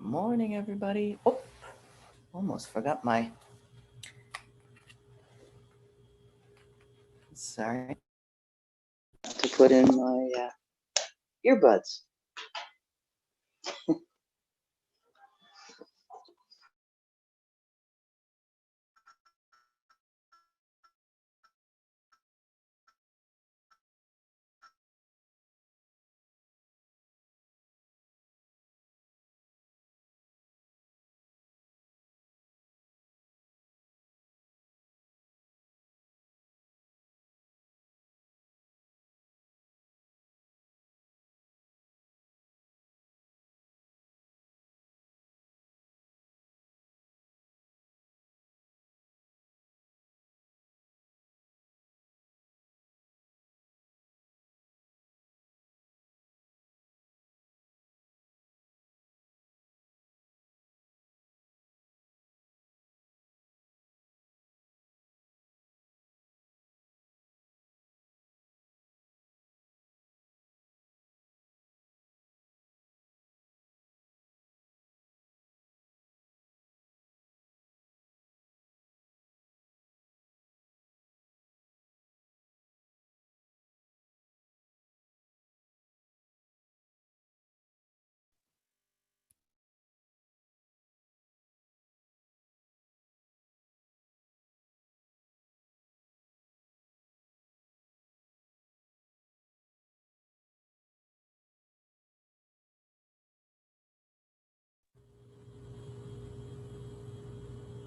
morning, everybody. Oh, almost forgot my, sorry, to put in my earbuds.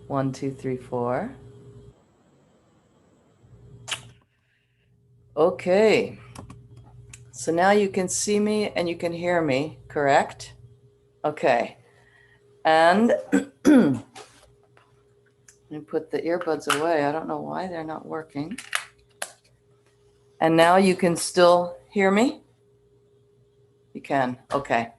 One, two, three, four. Okay. So now you can see me and you can hear me, correct? Okay. And let me put the earbuds away. I don't know why they're not working. And now you can still hear me? You can, okay.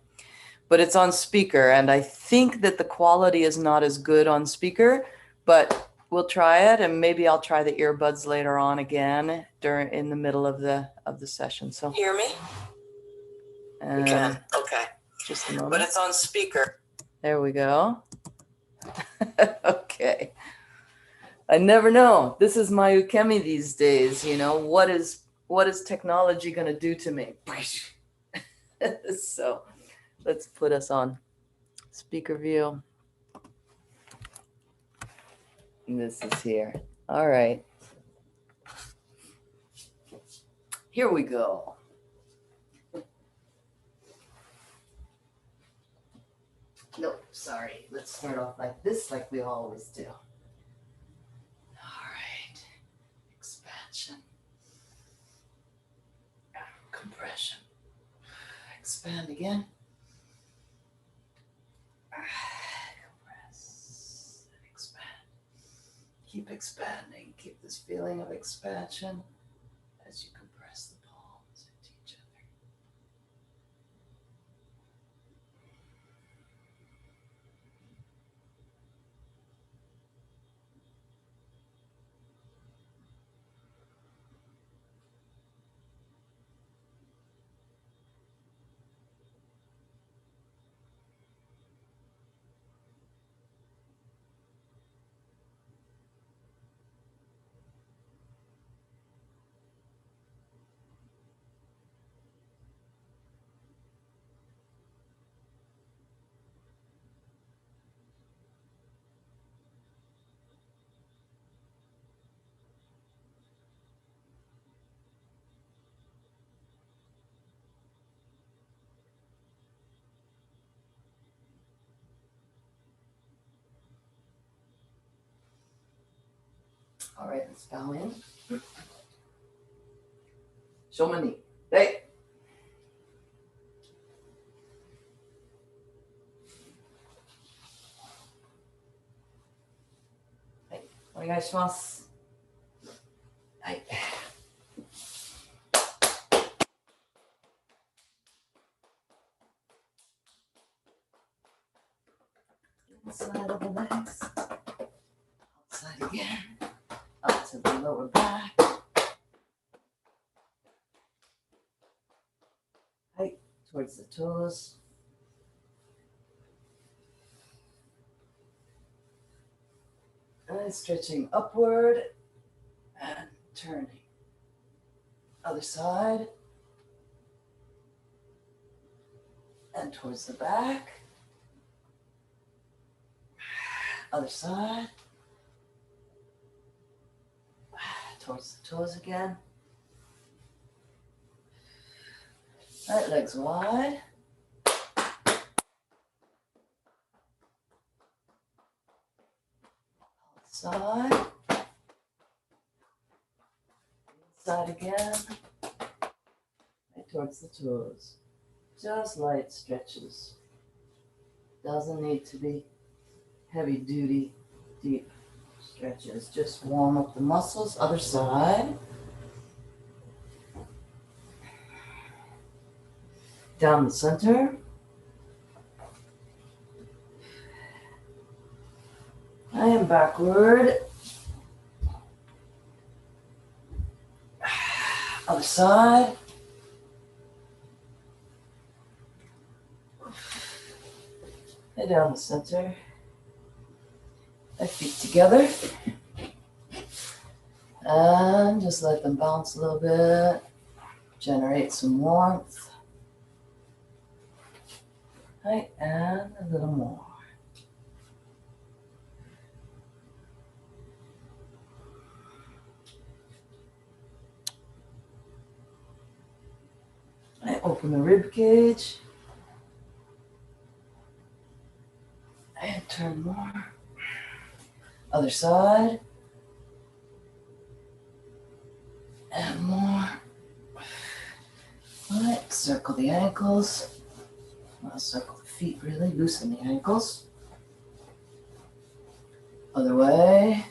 But it's on speaker, and I think that the quality is not as good on speaker, but we'll try it, and maybe I'll try the earbuds later on again in the middle of the session. So hear me? You can, okay. Just a moment. But it's on speaker. There we go. Okay. I never know. This is my ukemi these days, you know. What is technology going to do to me? So let's put us on speaker view. And this is here. All right. Here we go. Nope, sorry. Let's start off like this, like we always do. All right. Expansion. Compression. Expand again. Compress and expand. Keep expanding. Keep this feeling of expansion as you compress the palms into each other. All right, let's bow in. Shomani. Hey. Hey. お願いします。はい。Inside of the legs. Outside again. Up to the lower back. Towards the toes. And stretching upward and turning. Other side. And towards the back. Other side. Towards the toes again. All right, legs wide. Side. Side again. Right towards the toes. Just light stretches. Doesn't need to be heavy duty, deep stretches. Just warm up the muscles. Other side. Down the center. I am backward. Other side. And down the center. My feet together. And just let them bounce a little bit. Generate some warmth. Right, and a little more. I open the rib cage. And turn more. Other side. And more. All right, circle the ankles. I'll circle the feet really, loosen the ankles. Other way.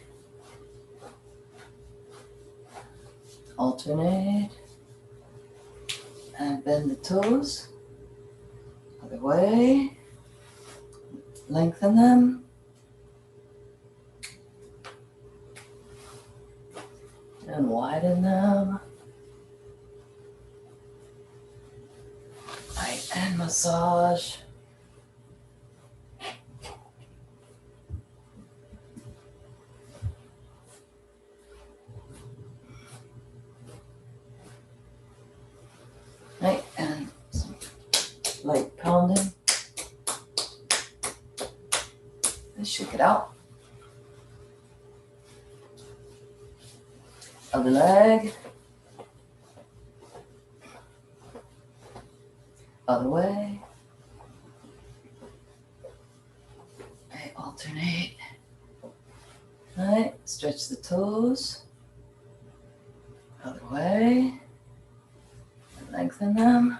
Alternate. And bend the toes. Other way. Lengthen them. And widen them. Right, and massage. Right, and some light pounding. And shake it out. Other leg. Other way. Okay, alternate. All right, stretch the toes. Other way. And lengthen them.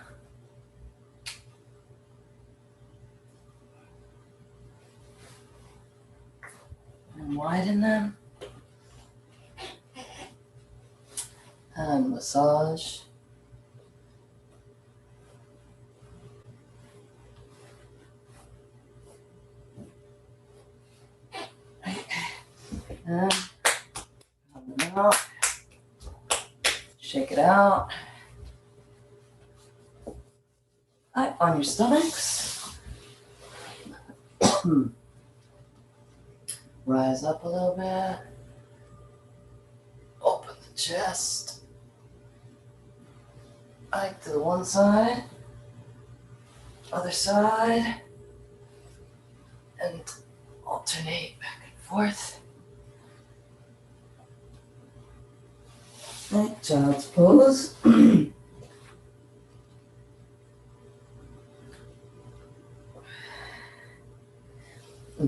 And widen them. And massage. And come out. Shake it out. Right, on your stomachs. Rise up a little bit. Open the chest. Right to the one side. Other side. And alternate back and forth. Right, child's pose.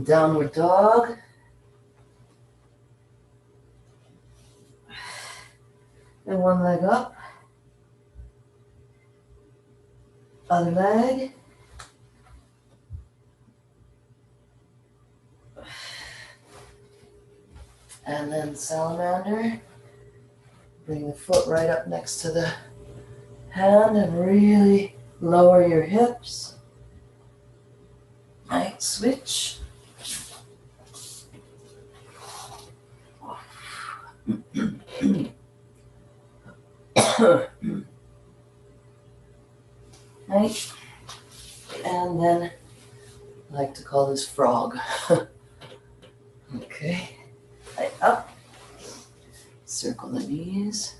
Downward dog. And one leg up. Other leg. And then salamander. Bring the foot right up next to the hand and really lower your hips. Right, switch. Right, and then I like to call this frog. Okay, Circle the knees.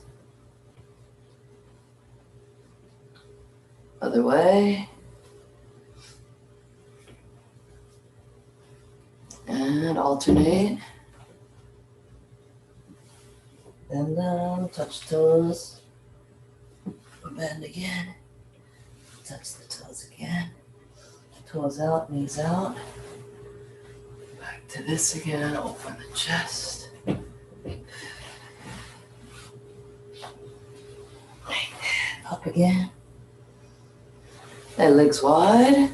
Other way. And alternate. Bend down, touch toes. Bend again. Touch the toes again. Toes out, knees out. Back to this again. Open the chest. Up again. And legs wide.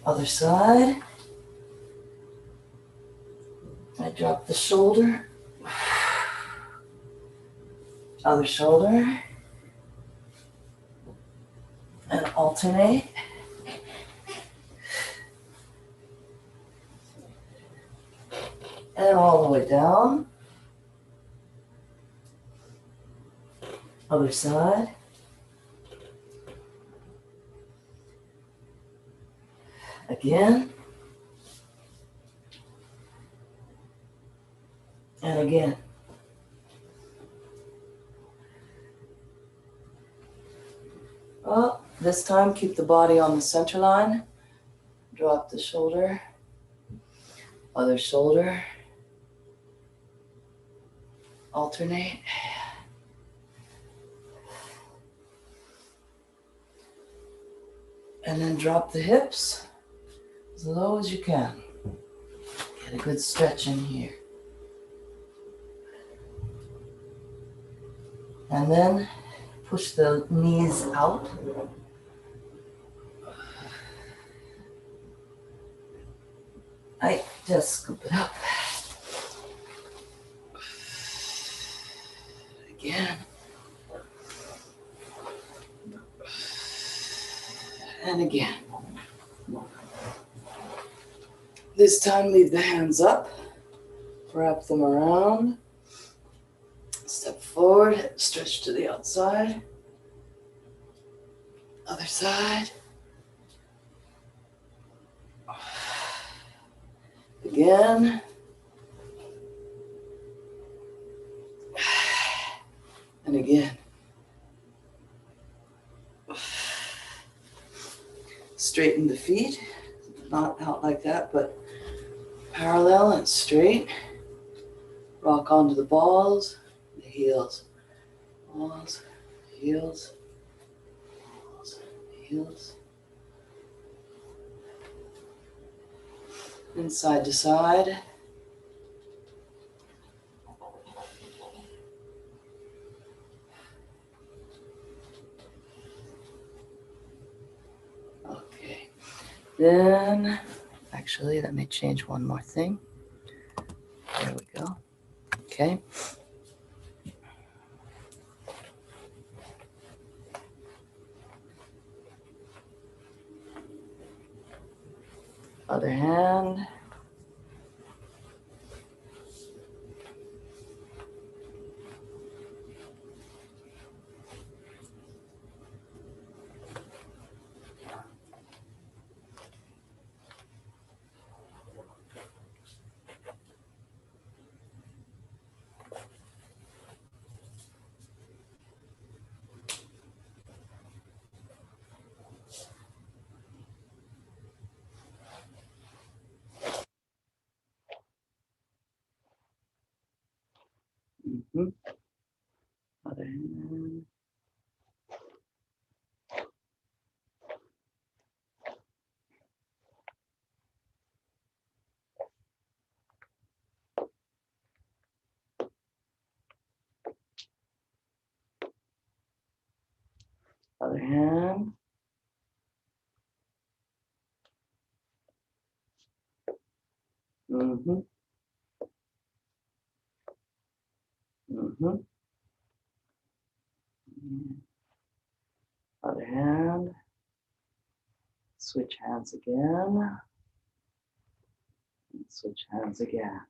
Other side. I drop the shoulder. Other shoulder. And alternate. And all the way down. Other side. Again. And again. Well, this time keep the body on the center line. Drop the shoulder. Other shoulder. Alternate. And then drop the hips as low as you can. Get a good stretch in here. And then push the knees out. I just scoop it up. Again. And again. This time leave the hands up. Wrap them around. Step forward, stretch to the outside. Other side. Again. And again. Straighten the feet. Not out like that, but parallel and straight. Rock onto the balls, the heels. Balls, heels, balls, heels. And side to side. Okay. Then, actually, let me change one more thing. There we go. Okay. Other hand. Mm-hmm. Other hand. Other hand. Mm-hmm. Mm-hmm. Other hand. Switch hands again. And switch hands again.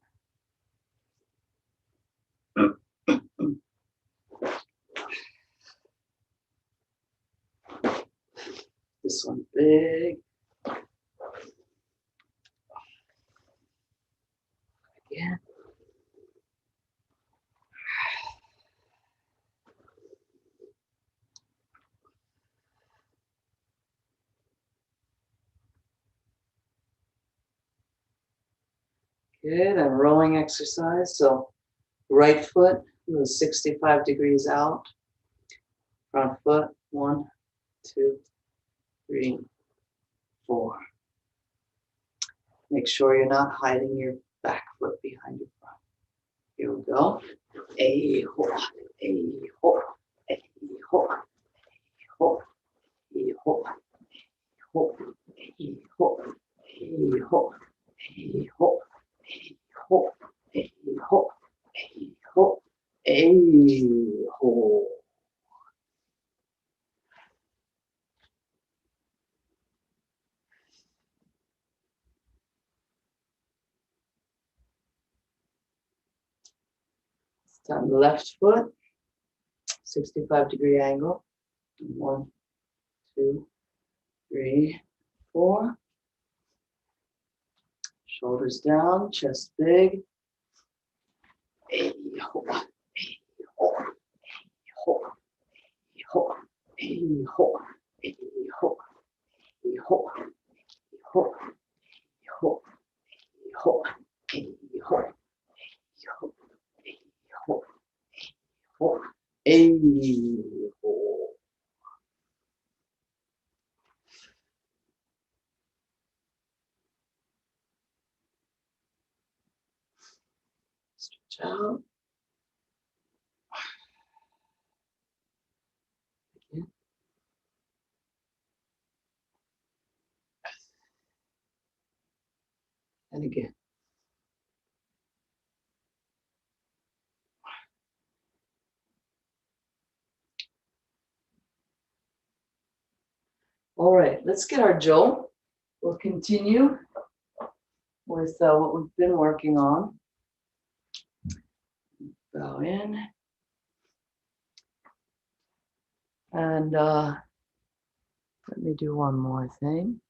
This one big. Again. Good, and rowing exercise. So right foot moves 65 degrees out. Front foot, 1, 2, 3, 4. Make sure you're not hiding your back foot behind your front. Here we go. A ho, a ho, a ho, a ho, a ho, a ho, a ho, a ho, a ho, a ho, a ho, a ho, a ho. On the left foot, 65-degree angle. 1, 2, 3, 4. Shoulders down, chest big. A ho, a ho, a ho, a ho, a ho, a ho, a ho, a ho, a ho, a ho, a ho, stretch out. Again. And again. All right, let's get our Jo. We'll continue with what we've been working on. Bow in. And let me do one more thing.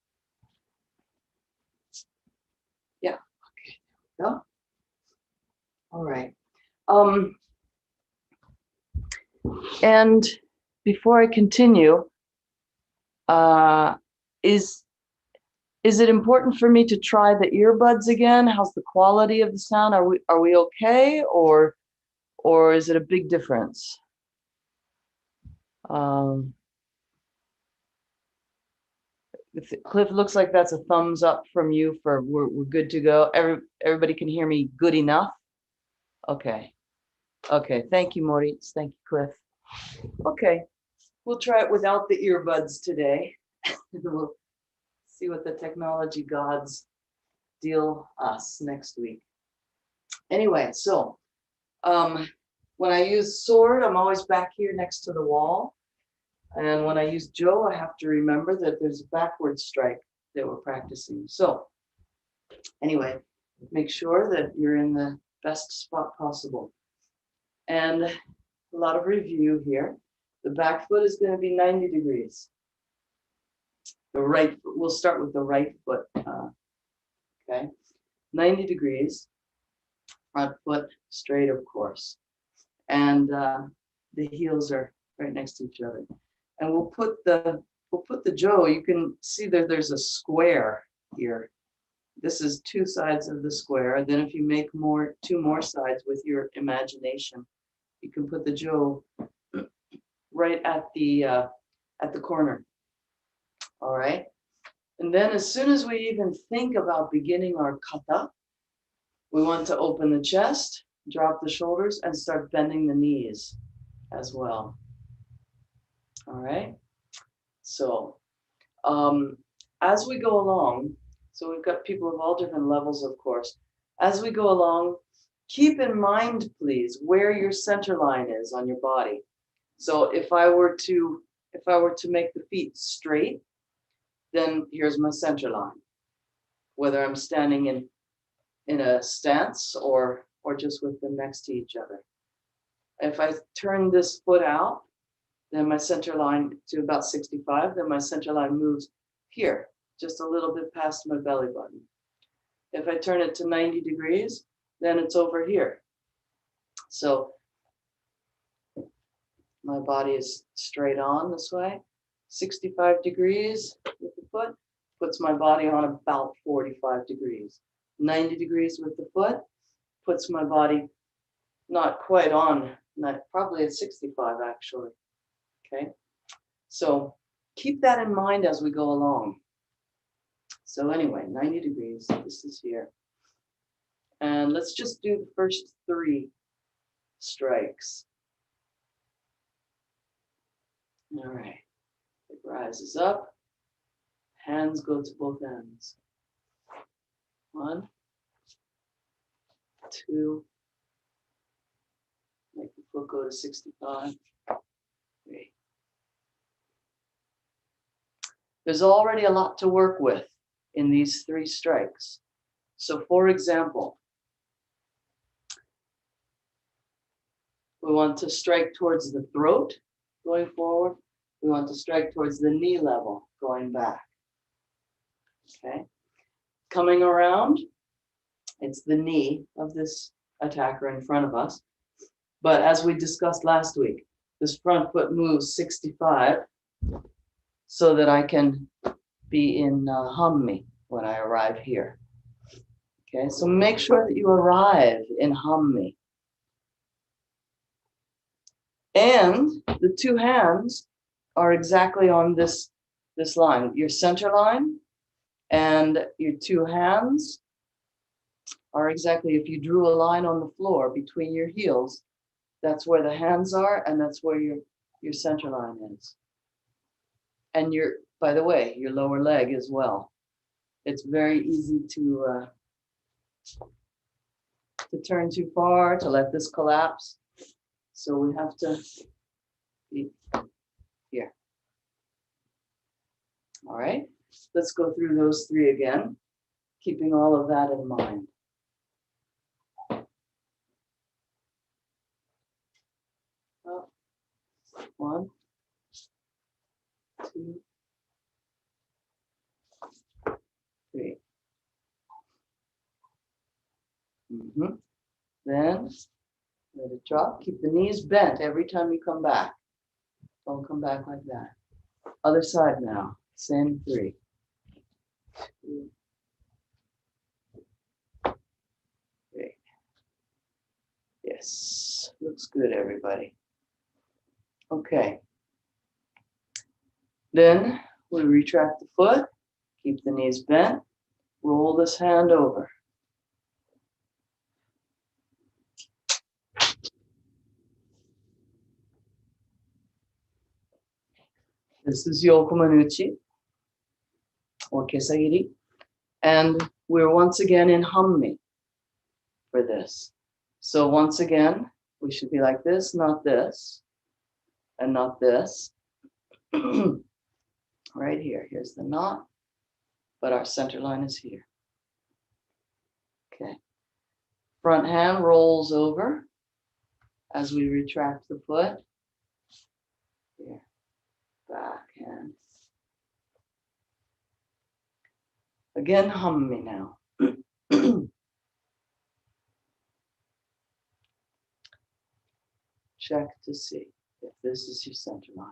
Yeah, okay, there we go. All right. And before I continue, is it important for me to try the earbuds again? How's the quality of the sound? Are we okay, or is it a big difference? Cliff, looks like that's a thumbs up from you for we're good to go. Everybody can hear me good enough? Okay. Okay, thank you, Maurice. Thank you, Cliff. Okay, we'll try it without the earbuds today. We'll see what the technology gods deal us next week. Anyway, so when I use sword, I'm always back here next to the wall. And when I use Jo, I have to remember that there's a backward strike that we're practicing. So anyway, make sure that you're in the best spot possible. And a lot of review here. The back foot is going to be 90 degrees. The right foot, we'll start with the right foot. Okay, 90 degrees. Front foot straight, of course. And the heels are right next to each other. And we'll put the Jo. You can see that there's a square here. This is 2 sides of the square. And then if you make 2 more sides with your imagination, you can put the Jo right at the corner. All right. And then as soon as we even think about beginning our kata, we want to open the chest, drop the shoulders, and start bending the knees as well. All right. So as we go along, so we've got people of all different levels, of course. As we go along, keep in mind, please, where your center line is on your body. So if I were to make the feet straight, then here's my center line. Whether I'm standing in a stance or just with them next to each other. If I turn this foot out, then my center line to about 65, then my center line moves here, just a little bit past my belly button. If I turn it to 90 degrees, then it's over here. So my body is straight on this way. 65 degrees with the foot puts my body on about 45 degrees. 90 degrees with the foot, puts my body not quite on, probably at 65 actually. Okay, so keep that in mind as we go along. So anyway, 90 degrees, this is here. And let's just do the first 3 strikes. All right, it rises up, hands go to both ends. 1, 2, make the foot go to 65, 3. There's already a lot to work with in these 3 strikes. So for example, we want to strike towards the throat going forward. We want to strike towards the knee level going back. Okay. Coming around, it's the knee of this attacker in front of us. But as we discussed last week, this front foot moves 65 so that I can be in Hammi when I arrive here. Okay, so make sure that you arrive in Hammi. And the 2 hands are exactly on this line, your center line, and your 2 hands are exactly, if you drew a line on the floor between your heels, that's where the hands are, and that's where your center line is. And by the way, your lower leg as well. It's very easy to turn too far, to let this collapse. So we have to be here. All right, let's go through those 3 again, keeping all of that in mind. Up. 1, 2, 3. Then let it drop. Keep the knees bent every time you come back. Don't come back like that. Other side now. Same 3. 2, 3. Yes, looks good, everybody. Okay. Then we retract the foot. Keep the knees bent. Roll this hand over. This is Yokomanuchi, or Kesagiri. And we're once again in Hammi for this. So once again, we should be like this, not this, and not this. Right here, here's the knot, but our center line is here. Okay. Front hand rolls over as we retract the foot. Here, back hand. Again, Hammi now. Check to see if this is your center line,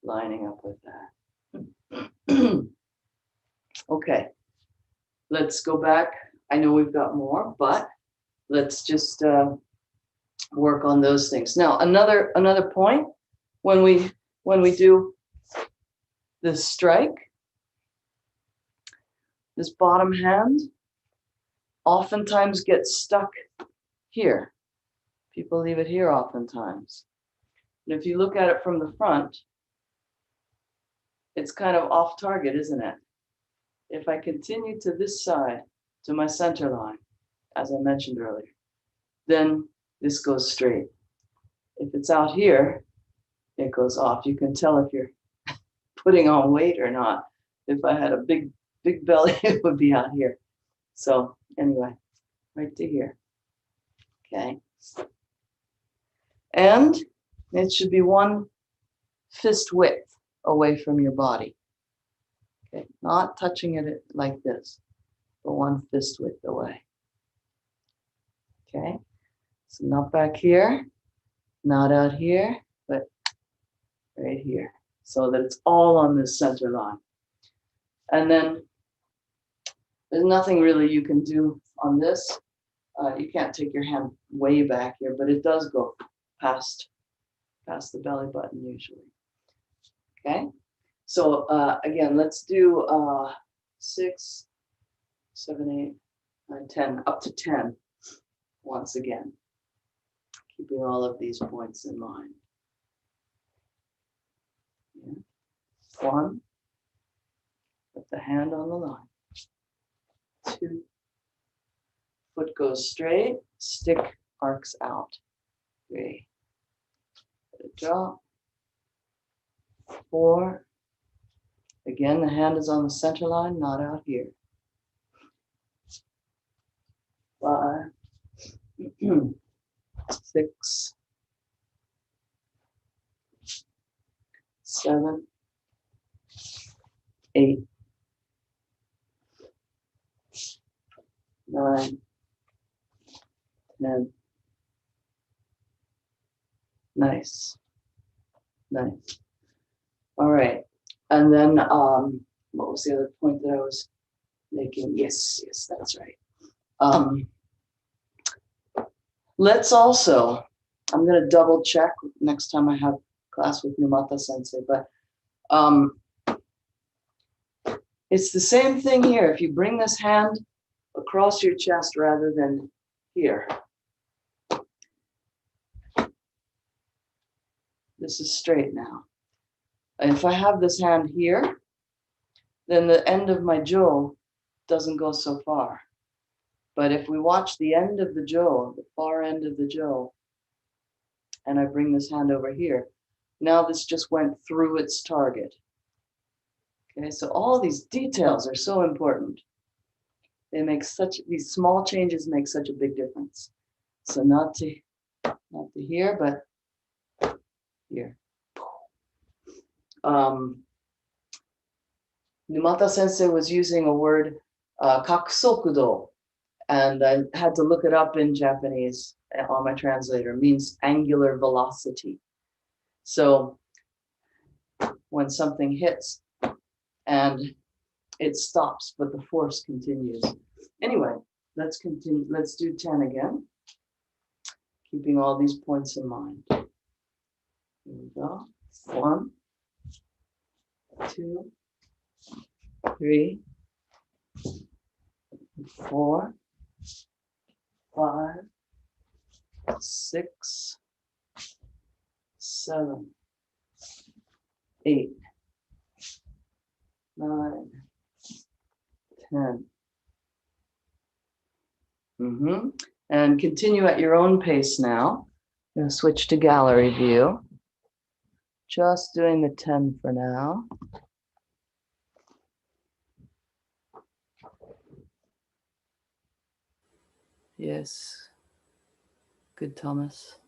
lining up with that. Okay, let's go back. I know we've got more, but let's just work on those things. Now, another point, when we do this strike, this bottom hand oftentimes gets stuck here. People leave it here oftentimes. And if you look at it from the front, it's kind of off target, isn't it? If I continue to this side, to my center line, as I mentioned earlier, then this goes straight. If it's out here, it goes off. You can tell if you're putting on weight or not. If I had a big belly, it would be out here. So anyway, right to here. Okay. And it should be 1 fist width away from your body. Okay, not touching it like this, but 1 fist width away. Okay, so not back here, not out here, but right here, so that it's all on this center line. And then there's nothing really you can do on this, you can't take your hand way back here, but it does go past the belly button usually. Okay, so again, let's do 6, 7, 8, 9, 10, up to 10 once again, keeping all of these points in mind. Yeah. 1, put the hand on the line. 2, foot goes straight, stick arcs out. 3, let it drop. 4, again, the hand is on the center line, not out here. 5, 6, 7, 8, 9, 10. Nice. Nice. All right. And then what was the other point that I was making? Yes, that's right. Let's also, I'm going to double check next time I have class with Numata Sensei, but it's the same thing here. If you bring this hand across your chest rather than here, this is straight now. And if I have this hand here, then the end of my jo doesn't go so far. But if we watch the end of the jo, the far end of the jo, and I bring this hand over here, now this just went through its target. Okay, so all these details are so important. They make these small changes make such a big difference. So not to here, but here. Numata Sensei was using a word, kakusokudo, and I had to look it up in Japanese on my translator. It means angular velocity. So when something hits and it stops, but the force continues. Anyway, let's continue. Let's do 10 again, keeping all these points in mind. Here we go. 1, 2, 3, 4, 5, 6, 7, 8, 9, 10. And continue at your own pace now. I'm going to switch to gallery view. Just doing the 10 for now. Yes. Good, Thomas.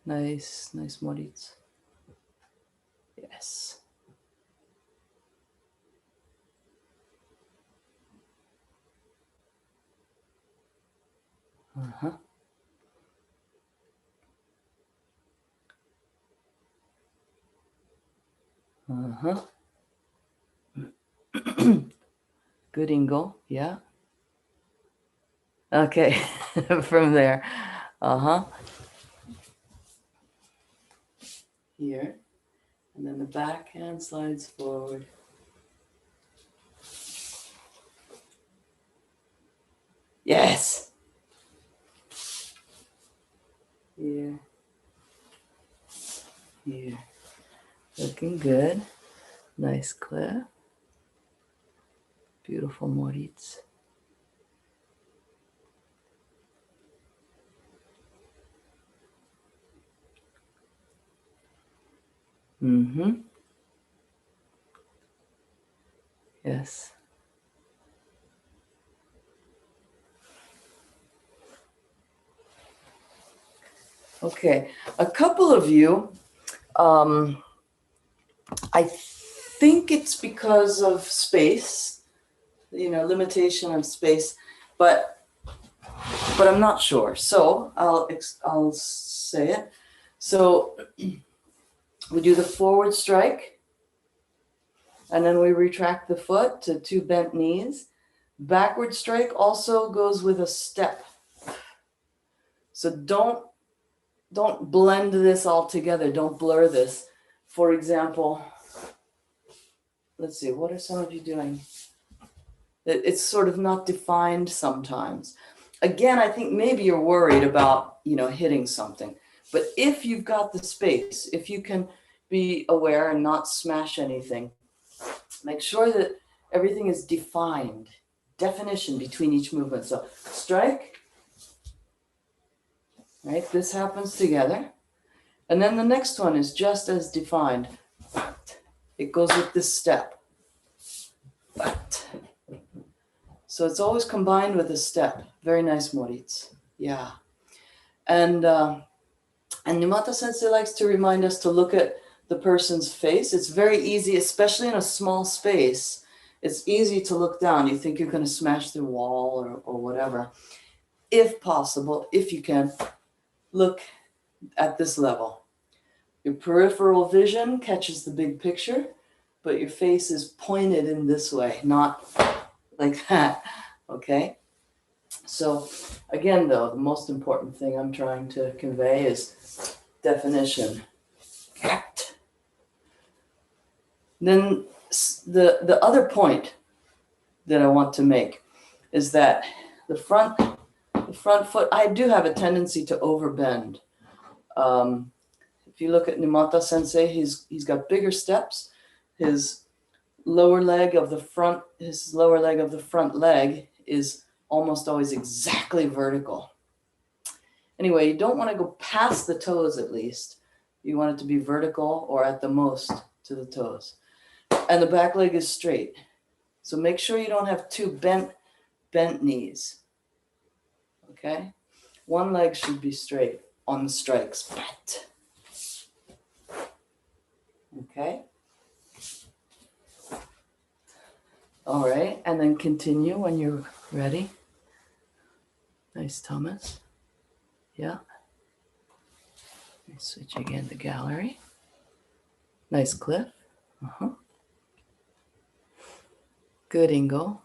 Nice, nice, Moritz. Yes. Uh-huh. Uh-huh. Good, Ingo. Yeah. Okay. From there. Uh-huh. Here. And then the back hand slides forward. Yes. Here. Here. Looking good. Nice clip. Beautiful, Moritz. Yes. Okay, a couple of you, I think it's because of space, limitation of space, but I'm not sure. So I'll say it. So we do the forward strike, And then we retract the foot to 2 bent knees. Backward strike also goes with a step. So don't blend this all together. Don't blur this. For example, let's see, what are some of you doing? It's sort of not defined sometimes. Again, I think maybe you're worried about, hitting something. But if you've got the space, if you can be aware and not smash anything, make sure that everything is defined, definition between each movement. So strike, right? This happens together. And then the next one is just as defined. It goes with this step. So it's always combined with a step. Very nice, Moritz. Yeah. And Numata Sensei likes to remind us to look at the person's face. It's very easy, especially in a small space. It's easy to look down. You think you're going to smash the wall or whatever. If possible, if you can, look at this level. Your peripheral vision catches the big picture, but your face is pointed in this way, not like that, okay? So again, though, the most important thing I'm trying to convey is definition. Then the other point that I want to make is that the front foot, I do have a tendency to overbend. If you look at Numata Sensei, he's got bigger steps. His lower leg of the front leg is almost always exactly vertical. Anyway, you don't want to go past the toes at least. You want it to be vertical or at the most to the toes. And the back leg is straight. So make sure you don't have 2 bent knees. Okay? One leg should be straight on the strikes. Okay? All right, and then continue when you're ready. Nice, Thomas. Yeah. Switch again to gallery. Nice, Cliff. Good, Ingo.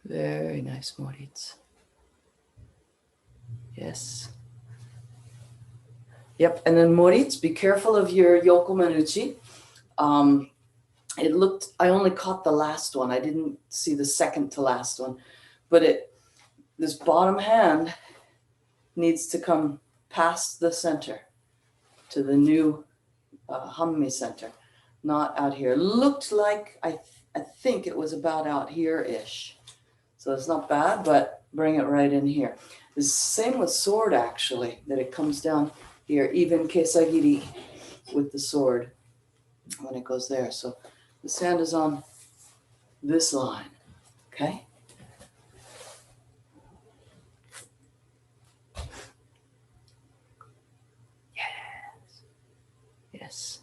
Very nice, Moritz. Yes. Yep, and then Moritz, be careful of your Yoko Manuchi. I only caught the last one. I didn't see the second to last one. But this bottom hand needs to come past the center to the new Hammi center, not out here. Looked like, I think it was about out here-ish. So it's not bad, but bring it right in here. The same with sword, actually, that it comes down here, even kesagiri with the sword when it goes there. So this hand is on this line, okay? Yes.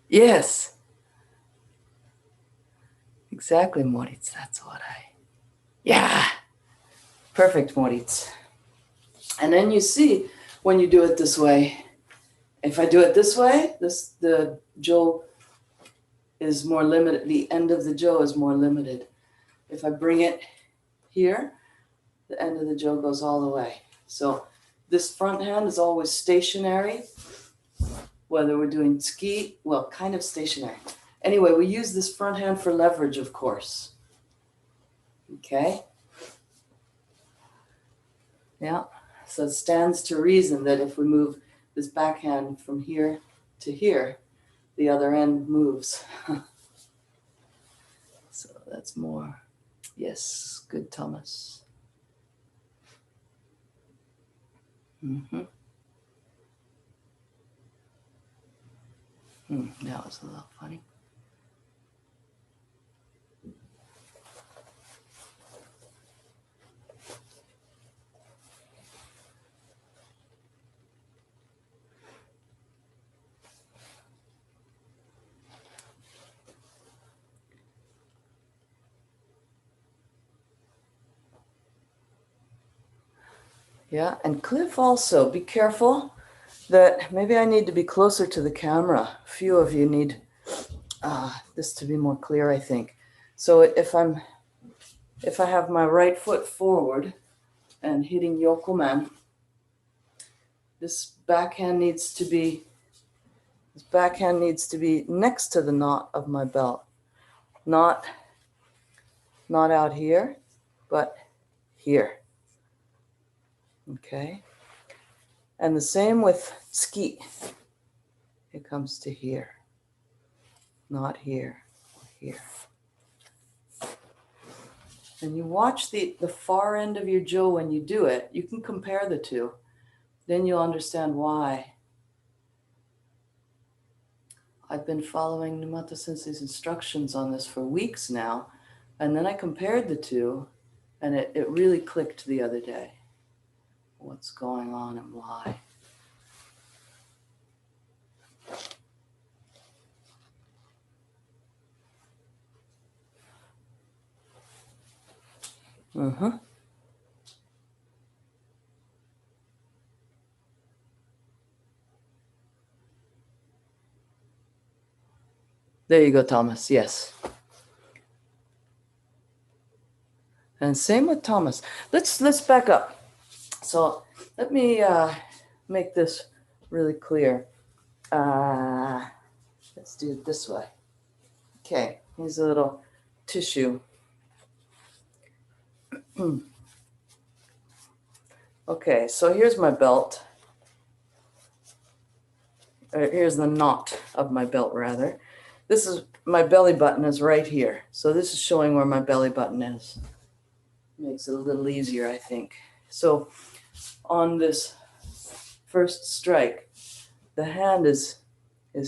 Yes. Exactly, Moritz. That's what yeah. Perfect, Moritz. And then you see when you do it this way, if I do it this way, the jo is more limited. The end of the jo is more limited. If I bring it here, the end of the jo goes all the way. So this front hand is always stationary, whether we're doing tsuki, well, kind of stationary. Anyway, we use this front hand for leverage, of course. Okay? Yeah, so it stands to reason that if we move this backhand from here to here, the other end moves. So that's more. Yes, good, Thomas. That was a little funny. Yeah, and Cliff also, be careful. that maybe I need to be closer to the camera. A few of you need this to be more clear, I think. So if I have my right foot forward and hitting yokomen, this backhand needs to be next to the knot of my belt. Not out here, but here. Okay. And the same with tsuki. It comes to here. Not here, here. And you watch the far end of your jo when you do it. You can compare the two. Then you'll understand why. I've been following Numata Sensei's instructions on this for weeks now. And then I compared the two, and it really clicked the other day. What's going on and why. There you go, Thomas. Yes. And same with Thomas. Let's back up. So let me make this really clear. Let's do it this way. Okay, here's a little tissue. Okay, so here's my belt. Here's the knot of my belt, rather. This is, my belly button is right here. So this is showing where my belly button is. Makes it a little easier, I think. So on this first strike, the hand is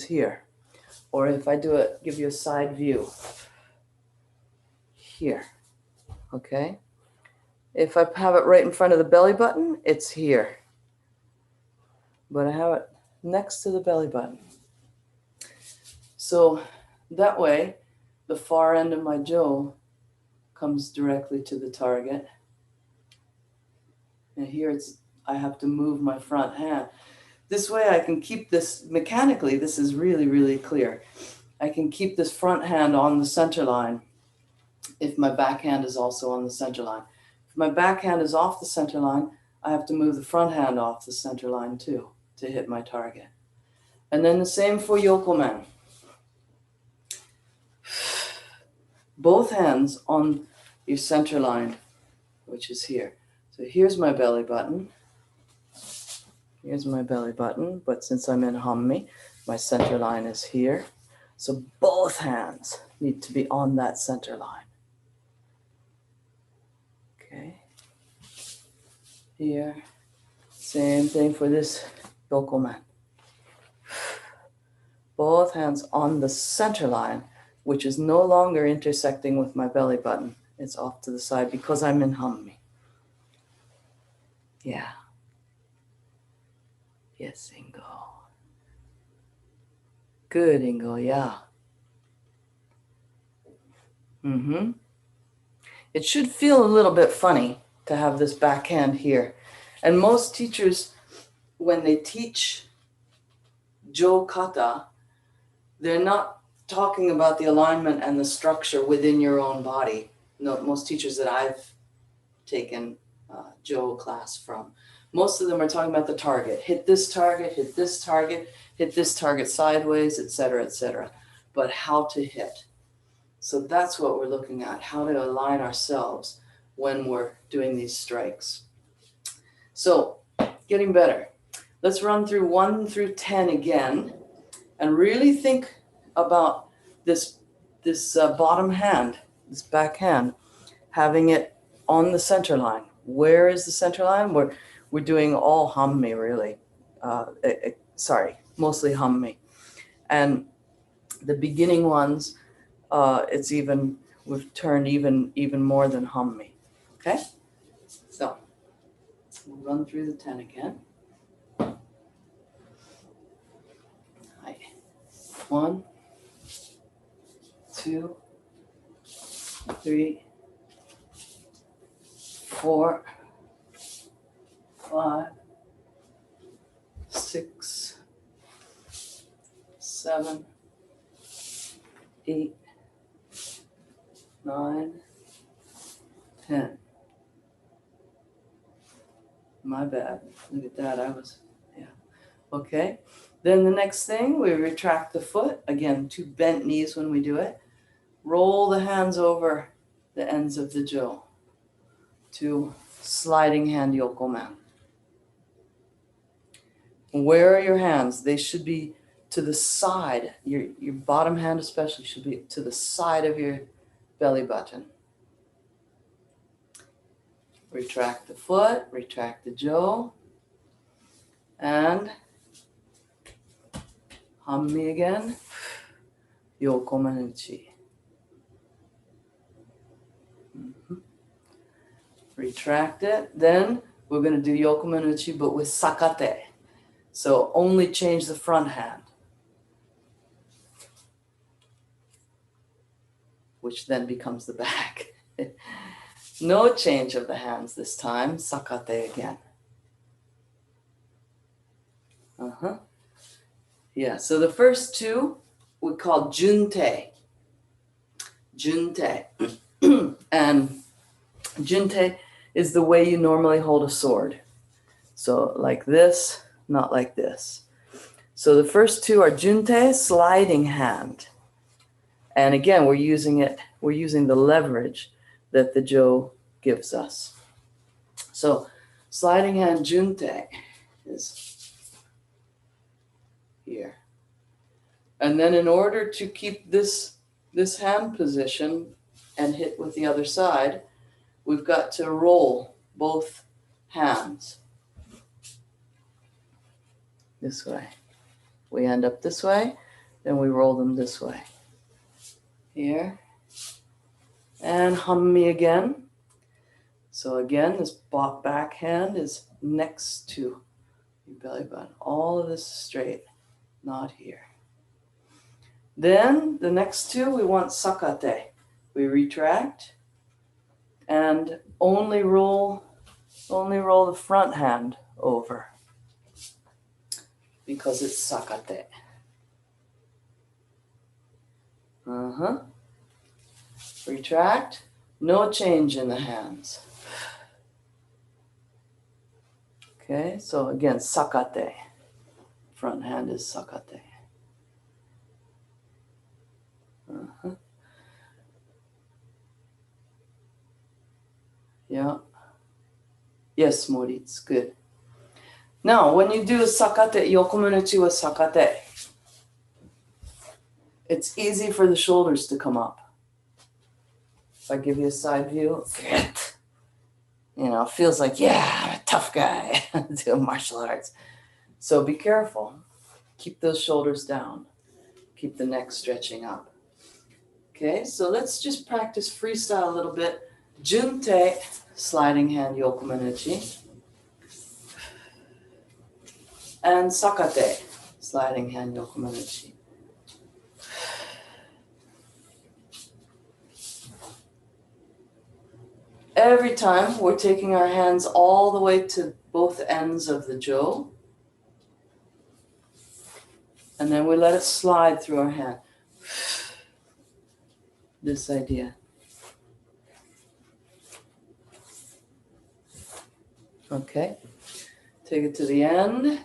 here. Or if I do it, give you a side view. Here, okay? If I have it right in front of the belly button, it's here. But I have it next to the belly button. So that way, the far end of my jo comes directly to the target. And here I have to move my front hand. This way I can keep this, mechanically, this is really, really clear. I can keep this front hand on the center line if my backhand is also on the center line. If my backhand is off the center line, I have to move the front hand off the center line too to hit my target. And then the same for yokomen. Both hands on your center line, which is here. So here's my belly button. Here's my belly button, but since I'm in Hammi, my center line is here. So both hands need to be on that center line. Okay. Here, same thing for this yokomen. Both hands on the center line, which is no longer intersecting with my belly button. It's off to the side because I'm in Hammi. Yeah. Yes, Ingo. Good, Ingo, yeah. It should feel a little bit funny to have this backhand here. And most teachers, when they teach jo kata, they're not talking about the alignment and the structure within your own body. No, most teachers that I've taken jo class from, most of them are talking about the target. Hit this target, hit this target, hit this target sideways, etc., etc. But how to hit. So that's what we're looking at, how to align ourselves when we're doing these strikes. So, getting better. Let's run through 1 through 10 again and really think about this bottom hand, this back hand, having it on the center line. Where is the center line? We're doing all Hammi, really. Mostly Hammi. And the beginning ones, we've turned even more than Hammi. Okay? So, we'll run through the 10 again. 1, 2, 3, 4, 5, 6, 7, 8, 9, 10. My bad. Look at that. Yeah. Okay. Then the next thing, we retract the foot. Again, 2 bent knees when we do it. Roll the hands over the ends of the jo to sliding hand yokomen. Where are your hands? They should be to the side. Your bottom hand especially should be to the side of your belly button. Retract the foot, retract the jo, and hum me again. Yokomen uchi. Retract it. Then we're going to do yokomen uchi, but with sakate. So only change the front hand, which then becomes the back. No change of the hands this time. Sakate again. Yeah, so the first 2 we call Junte. Junte. And Junte is the way you normally hold a sword. So like this, not like this. So the first 2 are Junte, sliding hand. And again, we're using the leverage that the jo gives us. So sliding hand Junte is here. And then in order to keep this hand position and hit with the other side, we've got to roll both hands this way. We end up this way, then we roll them this way. Here. And hum me again. So again, this back hand is next to your belly button. All of this is straight, not here. Then the next 2, we want sakate. We retract and only roll the front hand over because it's sakate. Retract, no change in the hands. Okay, so again, sakate. Front hand is sakate. Yeah. Yes, Moritz, good. Now, when you do sakate, yokomen uchi with sakate, it's easy for the shoulders to come up. If I give you a side view, feels like, yeah, I'm a tough guy doing martial arts. So be careful. Keep those shoulders down. Keep the neck stretching up. Okay, so let's just practice freestyle a little bit. Junte, sliding hand yokomen uchi. And sakate, sliding hand yokomen uchi. Every time we're taking our hands all the way to both ends of the jo. And then we let it slide through our hand. This idea. Okay. Take it to the end.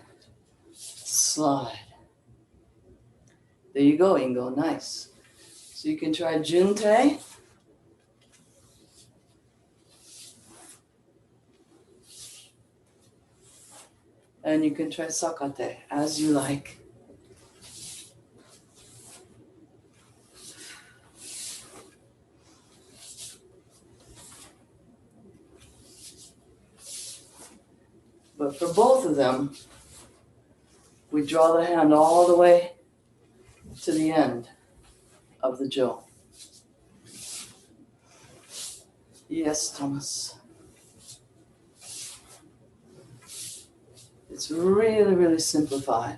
Slide. There you go, Ingo. Nice. So you can try Junte. And you can try sakate as you like. But for both of them, we draw the hand all the way to the end of the jo. Yes, Thomas. It's really, really simplified.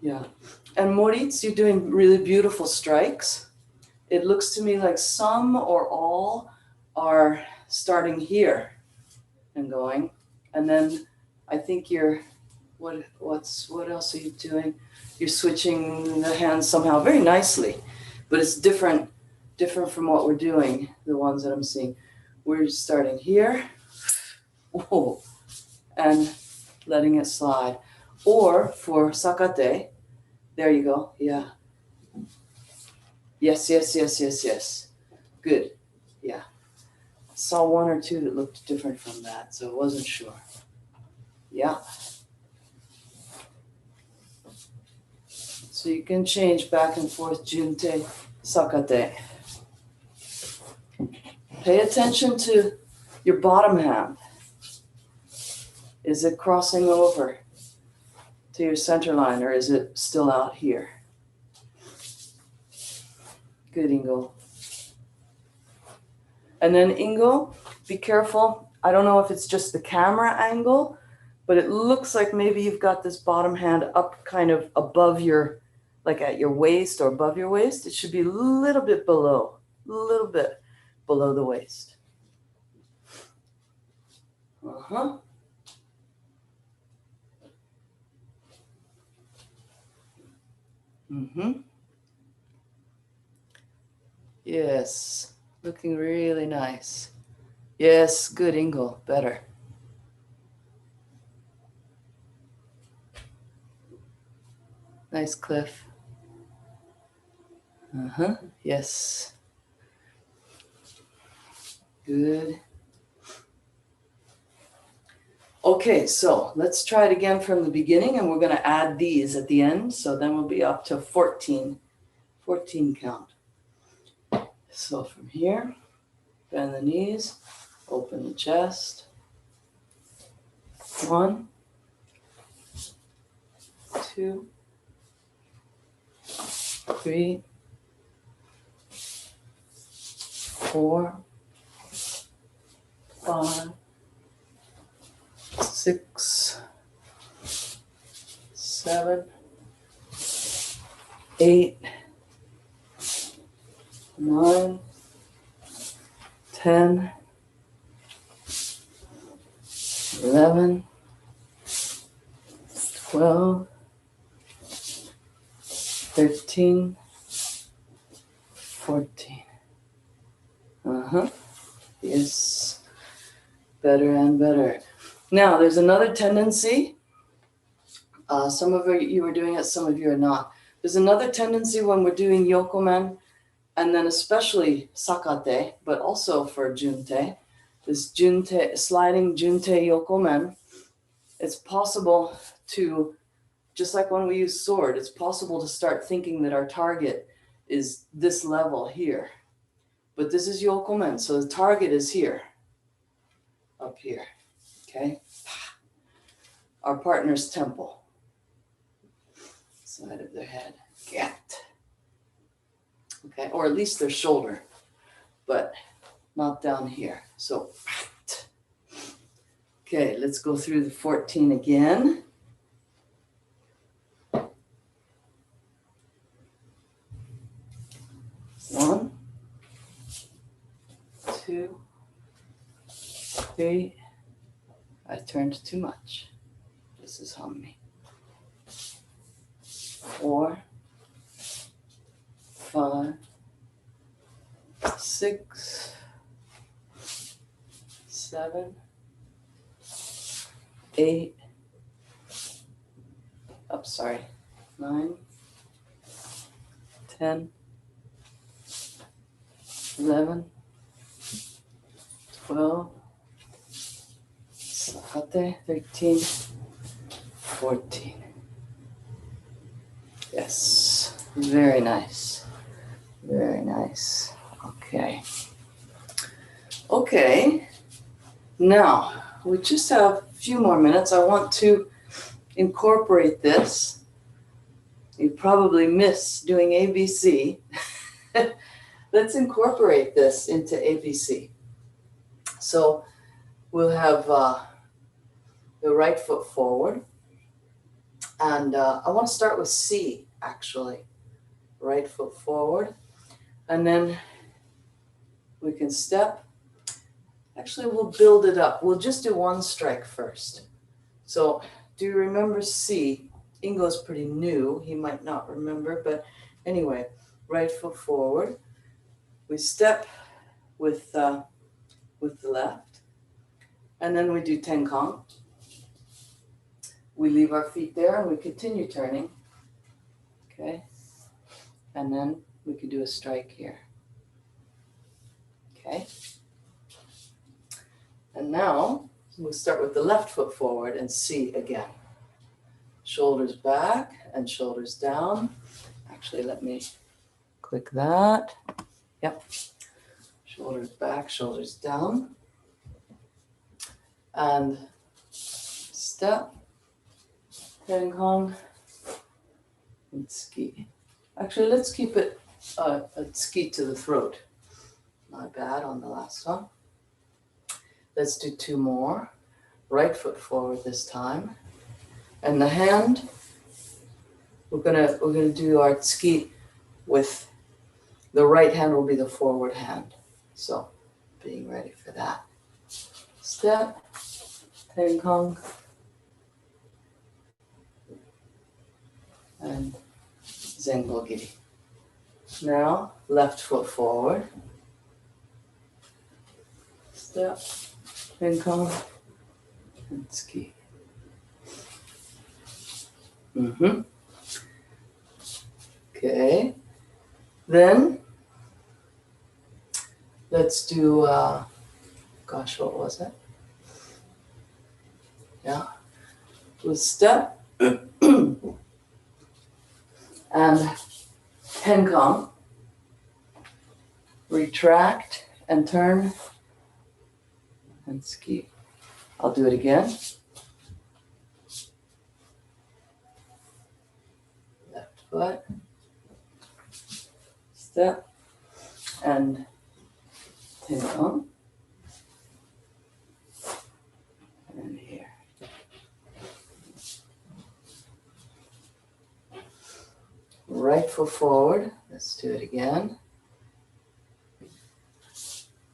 Yeah. And Moritz, you're doing really beautiful strikes. it looks to me like some or all are starting here and going. And then I think you're, what else are you doing? You're switching the hands somehow very nicely, but it's different from what we're doing, the ones that I'm seeing. We're starting here, whoa, and letting it slide. Or for sakate, there you go, yeah. Yes. Good, yeah. I saw one or two that looked different from that, so I wasn't sure. Yeah. So you can change back and forth, Junte, sakate. Pay attention to your bottom hand. Is it crossing over to your center line, or is it still out here? Good, Ingo. And then Ingo, be careful. I don't know if it's just the camera angle, but it looks like maybe you've got this bottom hand up kind of above your, like at your waist or above your waist. It should be a little bit below the waist. Uh-huh. Mm-hmm. Yes, looking really nice. Yes, good, Ingo, better. Nice, Cliff. Uh-huh, yes. Good. Okay, so let's try it again from the beginning, and we're going to add these at the end, so then we'll be up to 14 count. So from here, bend the knees, open the chest. 1, 2, 3, 4, 5, 6, 7, 8, 9, 10, 11, 12, 13, 14. Uh-huh. Yes. Better and better. Now, there's another tendency. Some of you are doing it, some of you are not. There's another tendency when we're doing yokomen, and then especially sakate, but also for junte, this junte, sliding junte yokomen. It's possible to, just like when we use sword, it's possible to start thinking that our target is this level here. But this is yokomen, so the target is here, up here, okay? Our partner's temple, side of their head, get. Okay, or at least their shoulder, but not down here. So, okay, let's go through the 14 again. One, 2, 3. I turned too much. This is on me. 4, 5, 6, 7, 8. 9, 10, 11, 12, 13, 14. Yes, very nice. Very nice. Okay. Okay. Now, we just have a few more minutes. I want to incorporate this. You probably miss doing ABC. Let's incorporate this into ABC. So we'll have the right foot forward. And I want to start with C, actually. Right foot forward. And then we can step. Actually, we'll build it up. We'll just do one strike first. So do you remember C? Ingo's pretty new. He might not remember, but anyway, right foot forward. We step with the left, and then we do tenkang. We leave our feet there and we continue turning. Okay, and then we can do a strike here. Okay, and now we'll start with the left foot forward and C again. Shoulders back and shoulders down. Actually, let me click that. Yep. Shoulders back, shoulders down. And step, tenkang, and ski. Actually, let's keep it a ski to the throat. Not bad on the last one. Let's do two more. Right foot forward this time. And the hand, we're gonna do our tsuki with the right hand will be the forward hand. So being ready for that. Step, tenkang, and zengo giri. Now left foot forward. Step, tenkang, and tsuki. Okay, then let's do, gosh, what was it? Yeah, we'll step and tenkang, retract and turn and ski. I'll do it again. Foot, step, and tenkang, and here. Right foot forward, let's do it again.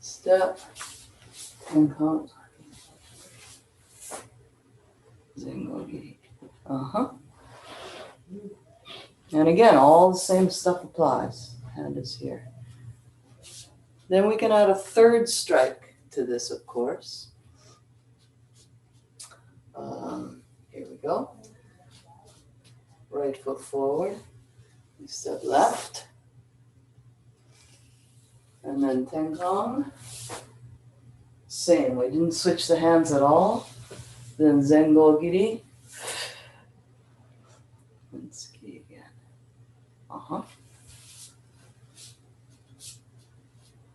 Step, tenkang, zengo giri. And again, all the same stuff applies. Hand is here. Then we can add a third strike to this, of course. Here we go. Right foot forward. We step left. And then tenkang. Same, we didn't switch the hands at all. Then zengo giri. And ski again.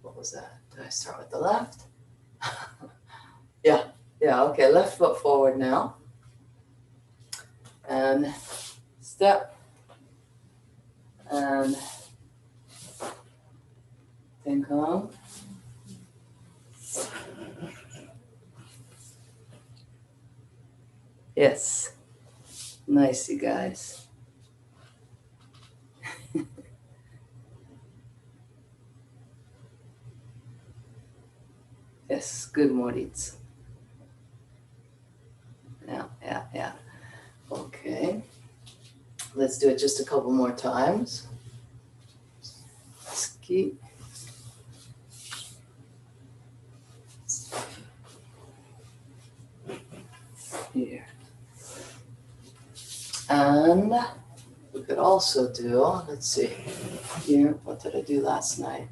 What was that? Did I start with the left? Yeah, okay. Left foot forward now. And step. And tenkang. Yes. Nice, you guys. Yes, good Moritz. Yeah. Okay. Let's do it just a couple more times. Ski. Here. And we could also do, let's see, here, what did I do last night?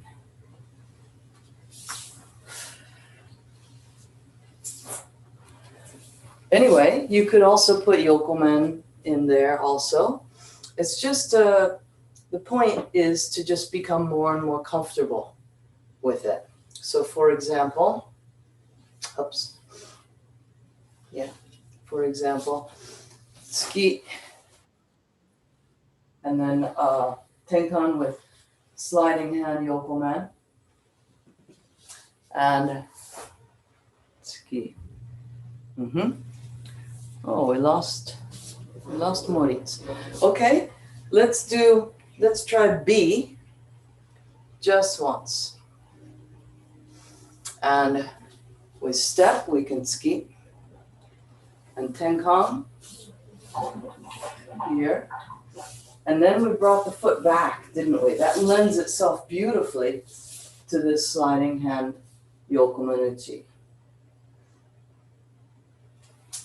Anyway, you could also put yokomen in there also. It's just, the point is to just become more and more comfortable with it. So for example, for example, ski, and then tenkang with sliding hand yokomen, and ski. Oh, we lost Moritz. Okay, let's try B. just once. And we step, we can ski. And tenkang here. And then we brought the foot back, didn't we? That lends itself beautifully to this sliding hand yokomanuchi.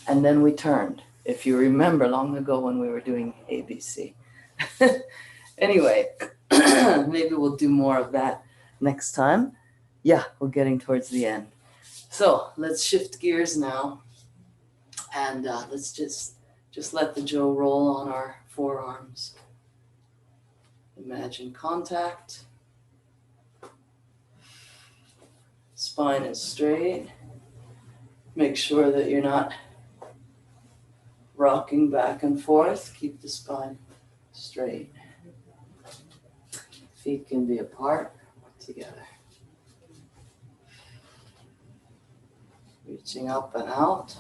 And then we turned, if you remember long ago when we were doing ABC. Anyway, maybe we'll do more of that next time. Yeah, we're getting towards the end. So let's shift gears now. And let's just let the jo roll on our forearms. Imagine contact. Spine is straight. Make sure that you're not rocking back and forth. Keep the spine straight. Feet can be apart or together. Reaching up and out.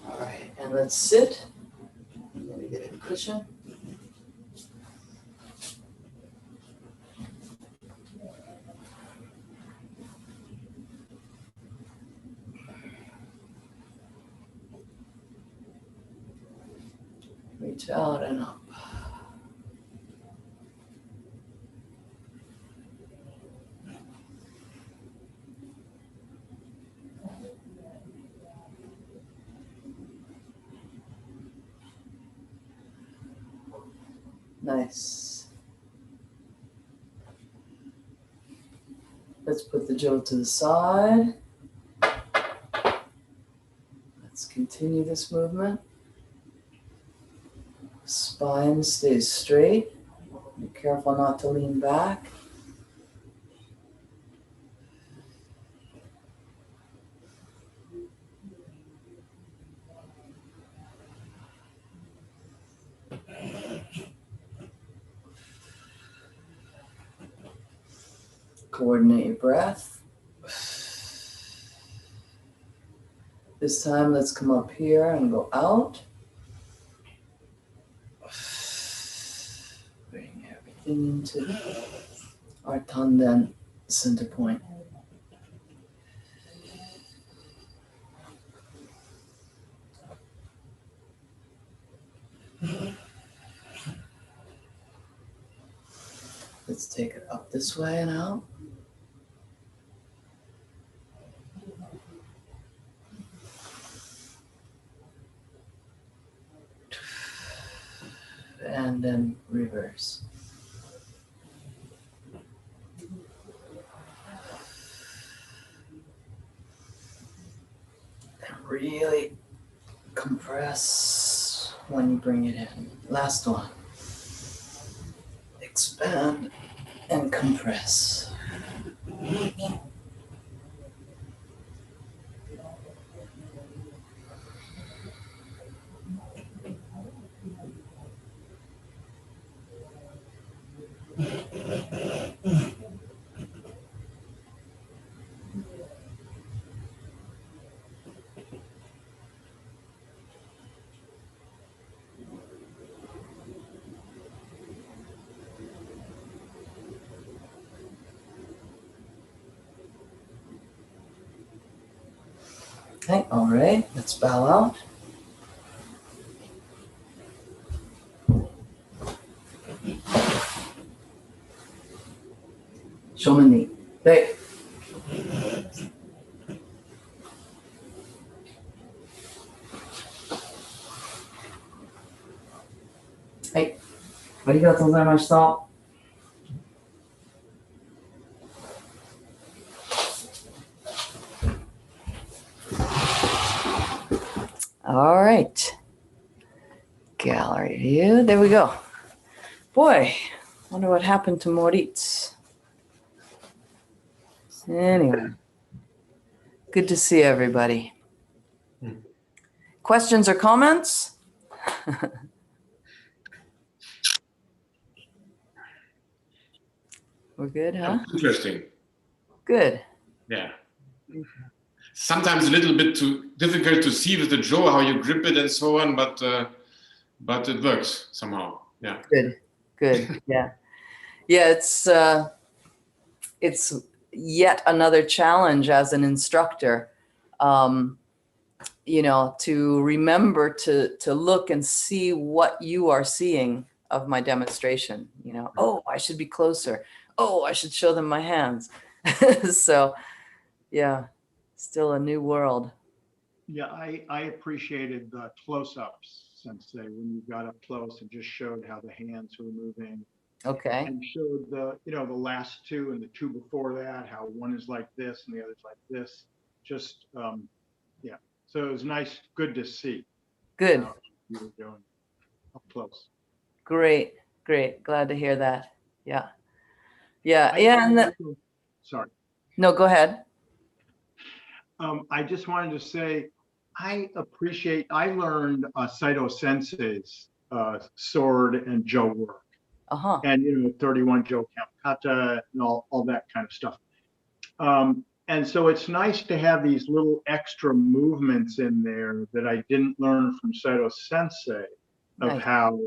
All right, and let's sit. I'm going to get a cushion. Reach out and up. Nice. Let's put the jo to the side. Let's continue this movement. Spine stays straight. Be careful not to lean back. Coordinate your breath. This time, let's come up here and go out. Bring everything into our tanden center point. Let's take it up this way and out. And then reverse. And really compress when you bring it in. Last one. Expand and compress. Okay, all right, let's bow out. Shomen ni. Hey. Hey. ありがとうございました。All right. Gallery view. There we go. Boy, wonder what happened to Moritz. Anyway, good to see everybody. Questions or comments? We're good, huh? Interesting. Good. Yeah. Sometimes a little bit too difficult to see with the jo how you grip it and so on, but but it works somehow. Yeah. Good, good. Yeah. Yeah, it's yet another challenge as an instructor, you know, to remember to look and see what you are seeing of my demonstration. You know, oh, I should be closer. Oh, I should show them my hands. So, yeah, still a new world. Yeah, I appreciated the close-ups, Sensei, when you got up close and just showed how the hands were moving. Okay. And showed the, you know, the last two and the two before that, how one is like this and the other's like this. Just, yeah. So it was nice, good to see. Good. How you were doing up close. Great, great. Glad to hear that. Yeah. Yeah, yeah. And sorry. No, go ahead. I just wanted to say, I learned Saito Sensei's sword and Jo work. And, you know, 31 Jo Kamikata and all that kind of stuff. And so it's nice to have these little extra movements in there that I didn't learn from Saito Sensei of nice. How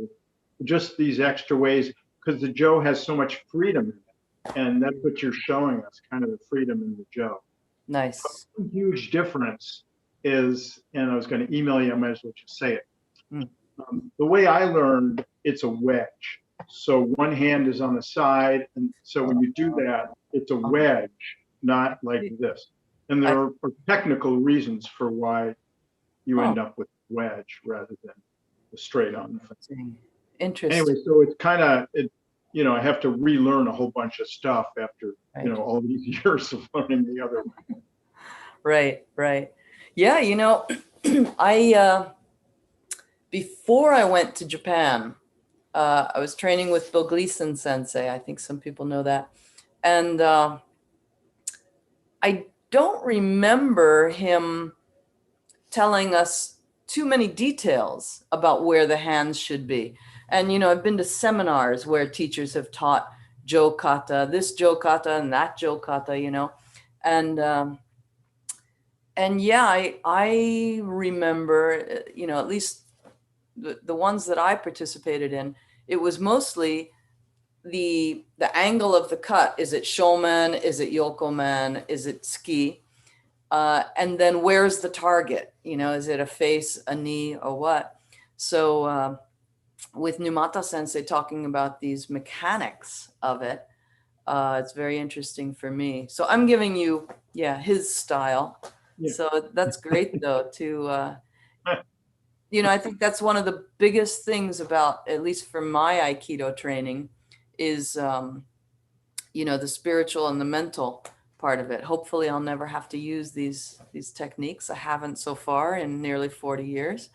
just these extra ways, because the Jo has so much freedom in it. And that's what you're showing us, kind of the freedom in the Jo. Nice. But one huge difference is, and I was going to email you, I might as well just say it. The way I learned, it's a wedge. So one hand is on the side. And so when you do that, it's a wedge, not like this. And there are technical reasons for why you end up with wedge rather than the straight on. Interesting. Anyway, so it's kind of, you know, I have to relearn a whole bunch of stuff after, you know, all these years of learning the other way. Right, right. Yeah, you know, before I went to Japan, I was training with Bill Gleason Sensei. I think some people know that. And I don't remember him telling us too many details about where the hands should be. And, you know, I've been to seminars where teachers have taught Jo kata, this Jo kata and that Jo kata, you know. And yeah, I remember, you know, at least the ones that I participated in, it was mostly the angle of the cut. Is it shomen? Is it yokomen? Is it ski? And then where's the target? You know, is it a face, a knee, or what? So with Numata Sensei talking about these mechanics of it, it's very interesting for me. So I'm giving you, yeah, his style. Yeah. So that's great though to, you know, I think that's one of the biggest things about, at least for my Aikido training, is, you know, the spiritual and the mental part of it. Hopefully I'll never have to use these techniques. I haven't so far in nearly 40 years,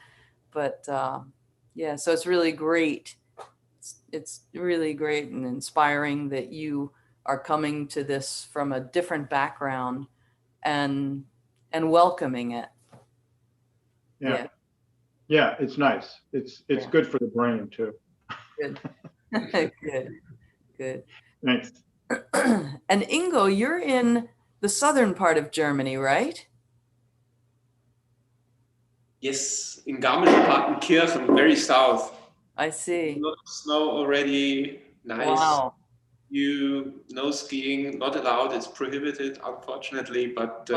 but yeah, so it's really great. It's really great and inspiring that you are coming to this from a different background and welcoming it. Yeah. Yeah, it's nice. It's good for the brain too. Good. Good. Thanks. And Ingo, you're in the southern part of Germany, right? Yes, in Garmisch-Partenkirchen, very south. I see. A lot of snow already. Nice. Wow. No skiing, not allowed. It's prohibited, unfortunately, but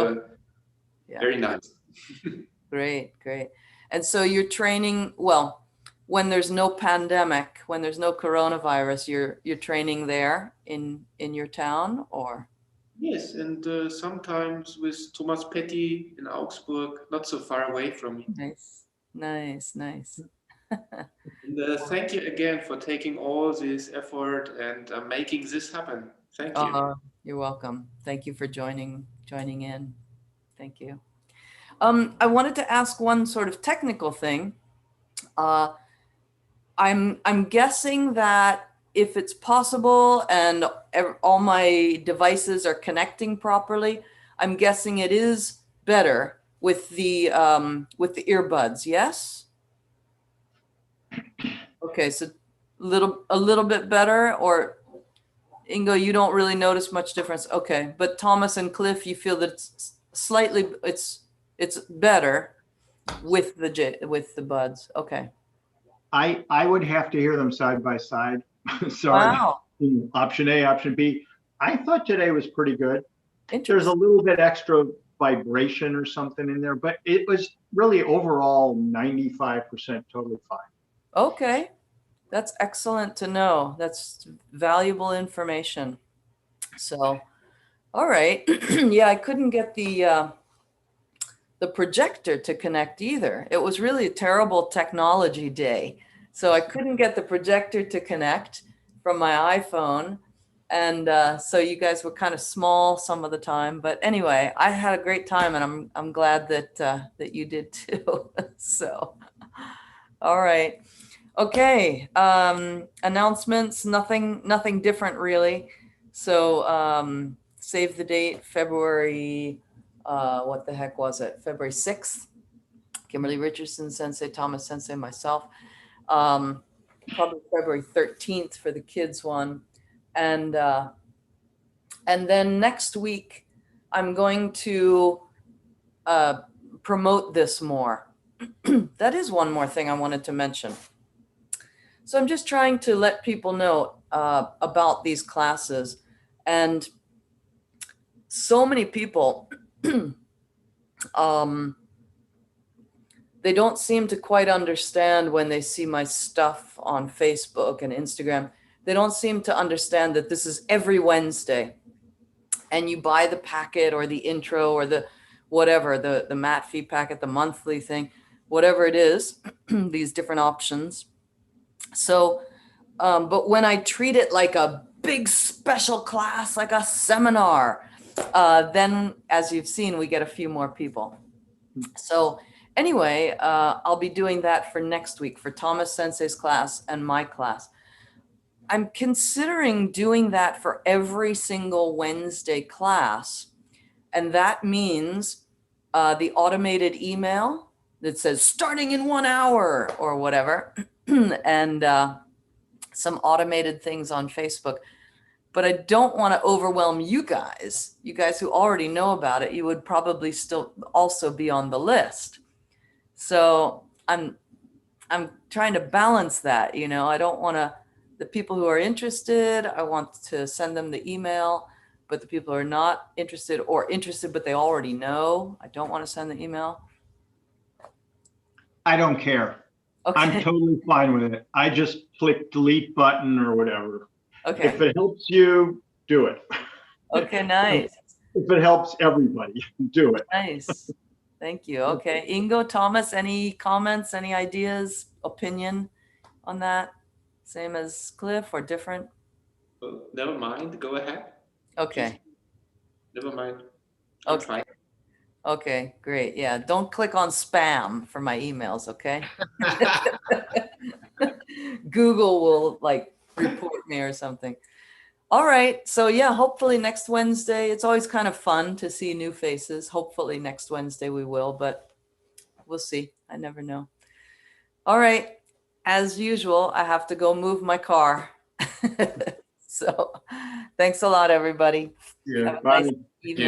yeah. Very nice. Great. And so you're training, well, when there's no pandemic, when there's no coronavirus, you're training there in your town, or? Yes, and sometimes with Thomas Petty in Augsburg, not so far away from me. Nice. And thank you again for taking all this effort and making this happen. Thank you. You're welcome. Thank you for joining in. Thank you. I wanted to ask one sort of technical thing. I'm guessing that if it's possible and all my devices are connecting properly, I'm guessing it is better with the earbuds. Yes. Okay, so a little bit better, or Ingo, you don't really notice much difference. Okay, but Thomas and Cliff, you feel that it's better with the buds. Okay. I would have to hear them side by side. Sorry. Wow. Option A, option B. I thought today was pretty good. There's Interesting. a little bit extra vibration or something in there, but it was really overall 95% totally fine. Okay. That's excellent to know. That's valuable information. So, all right. Yeah, I couldn't get the projector to connect either. It was really a terrible technology day. So I couldn't get the projector to connect from my iPhone. And so you guys were kind of small some of the time. But anyway, I had a great time, and I'm glad that you did too. So, all right. Okay. Announcements, nothing different really. So save the date, February, what the heck was it? February 6th. Kimberly Richardson Sensei, Thomas Sensei, myself. Probably February 13th for the kids one. And then next week, I'm going to promote this more. That is one more thing I wanted to mention. So I'm just trying to let people know about these classes. And so many people, they don't seem to quite understand when they see my stuff on Facebook and Instagram. They don't seem to understand that this is every Wednesday. And you buy the packet or the intro or the whatever, the mat fee packet, the monthly thing, whatever it is, these different options. So, but when I treat it like a big special class, like a seminar, then as you've seen, we get a few more people. So anyway, I'll be doing that for next week for Thomas Sensei's class and my class. I'm considering doing that for every single Wednesday class. And that means the automated email that says starting in 1 hour or whatever, and some automated things on Facebook. But I don't want to overwhelm you guys who already know about it. You would probably still also be on the list. So I'm trying to balance that, you know. I don't want to, the people who are interested, I want to send them the email, but the people who are not interested or interested but they already know, I don't want to send the email. I don't care. Okay. I'm totally fine with it. I just click delete button or whatever. Okay. If it helps you, do it. Okay, nice. If it helps everybody, do it. Nice. Thank you. Okay. Ingo, Thomas, any comments, any ideas, opinion on that? Same as Cliff or different? Well, never mind. Go ahead. Okay. Never mind. Okay. Okay, great. Yeah. Don't click on spam for my emails, okay? Google will like report me or something. All right. So yeah, hopefully next Wednesday, it's always kind of fun to see new faces. Hopefully next Wednesday we will, but we'll see. I never know. All right. As usual, I have to go move my car. So thanks a lot, everybody. Yeah, Have a bye. nice evening.